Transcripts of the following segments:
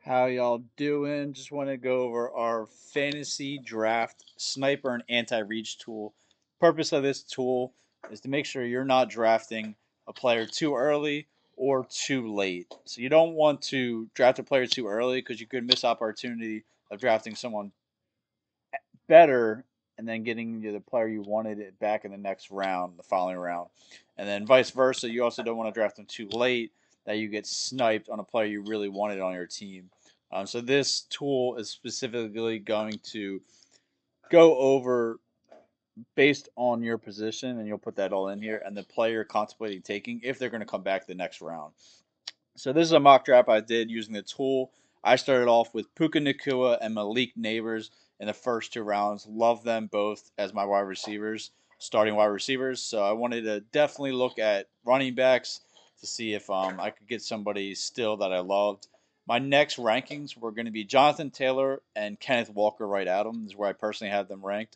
How y'all doing? Just want to go over our fantasy draft sniper and anti-reach tool. Purpose of this tool is to make sure you're not drafting a player too early or too late. So you don't want to draft a player too early because you could miss opportunity of drafting someone better and then getting the player you wanted it back in the next round, the following round. And then vice versa, you also don't want to draft them too late that you get sniped on a player you really wanted on your team. So this tool is specifically going to go over based on your position, and you'll put that all in here, and the player contemplating taking if they're going to come back the next round. So this is a mock draft I did using the tool. I started off with Puka Nakua and Malik Neighbors in the first two rounds. Love them both as my wide receivers, starting wide receivers. So I wanted to definitely look at running backs to see if I could get somebody still that I loved. My next rankings were going to be Jonathan Taylor and Kenneth Walker right at them. This is where I personally had them ranked.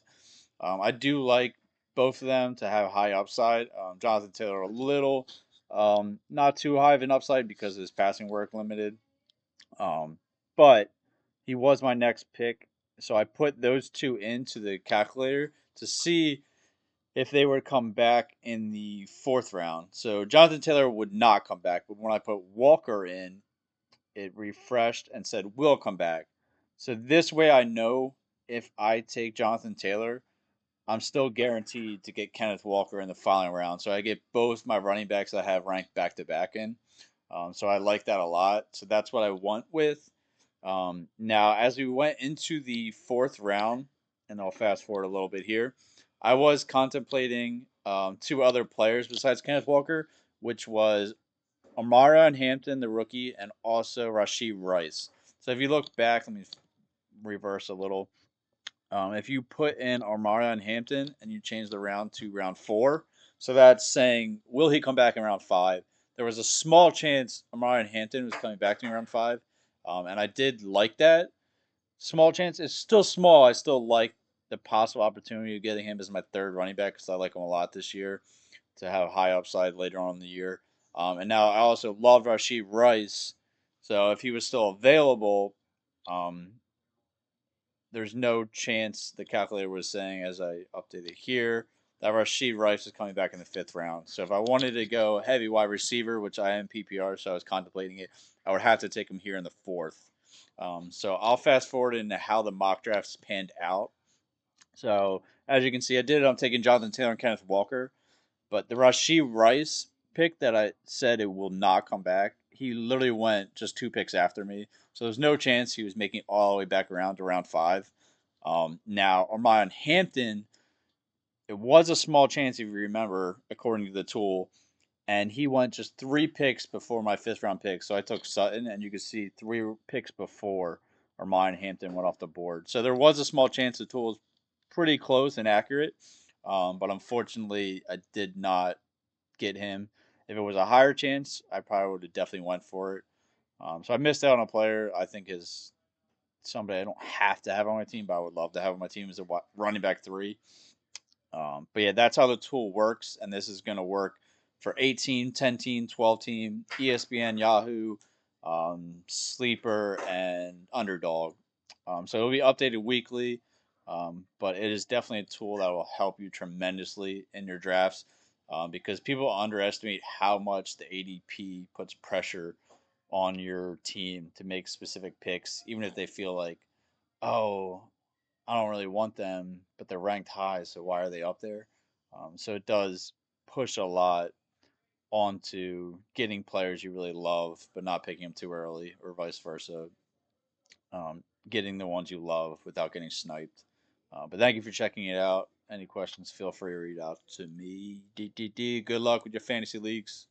I do like both of them to have high upside. Jonathan Taylor a little not too high of an upside because of his passing work limited. Um, but he was my next pick. So I put those two into the calculator to see if they were to come back in the fourth round. So Jonathan Taylor would not come back, but when I put Walker in, it refreshed and said will come back. So this way I know if I take Jonathan Taylor, I'm still guaranteed to get Kenneth Walker in the following round. So I get both my running backs I have ranked back to back in. So I like that a lot. So that's what I want with. Now, as we went into the fourth round, and I'll fast forward a little bit here, I was contemplating two other players besides Kenneth Walker, which was Amara and Hampton, the rookie, and also Rashid Rice. So if you look back, let me reverse a little. If you put in Armada and Hampton and you change the round to round four, so that's saying, will he come back in round five? There was a small chance Armada and Hampton was coming back to me in round five, and I did like that. Small chance. It's still small. I still like the possible opportunity of getting him as my third running back because I like him a lot this year to have high upside later on in the year. And now I also love Rashid Rice. So if he was still available, um, there's no chance the calculator was saying, as I updated here, that Rashid Rice is coming back in the fifth round. So if I wanted to go heavy wide receiver, which I am PPR, so I was contemplating it, I would have to take him here in the fourth. So I'll fast forward into how the mock drafts panned out. So as you can see, I did it. I'm taking Jonathan Taylor and Kenneth Walker. But the Rashid Rice pick that I said it will not come back, he literally went just two picks after me. So there's no chance he was making it all the way back around to round five. Now, Armand Hampton, it was a small chance if you remember, according to the tool, and he went just three picks before my fifth round pick. So I took Sutton, and you can see three picks before Armand Hampton went off the board. So there was a small chance the tool was pretty close and accurate, but unfortunately, I did not get him. If it was a higher chance, I probably would have definitely went for it. So I missed out on a player I think is somebody I don't have to have on my team, but I would love to have on my team as a running back three. But yeah, that's how the tool works, and this is going to work for 18, 10 team, 12 team, ESPN, Yahoo, Sleeper, and Underdog. So it'll be updated weekly, but it is definitely a tool that will help you tremendously in your drafts because people underestimate how much the ADP puts pressure on your team to make specific picks, even if they feel like, oh, I don't really want them, but they're ranked high, so why are they up there? So it does push a lot onto getting players you really love, but not picking them too early, or vice versa. Getting the ones you love without getting sniped. But thank you for checking it out. Any questions, feel free to reach out to me. Good luck with your fantasy leagues.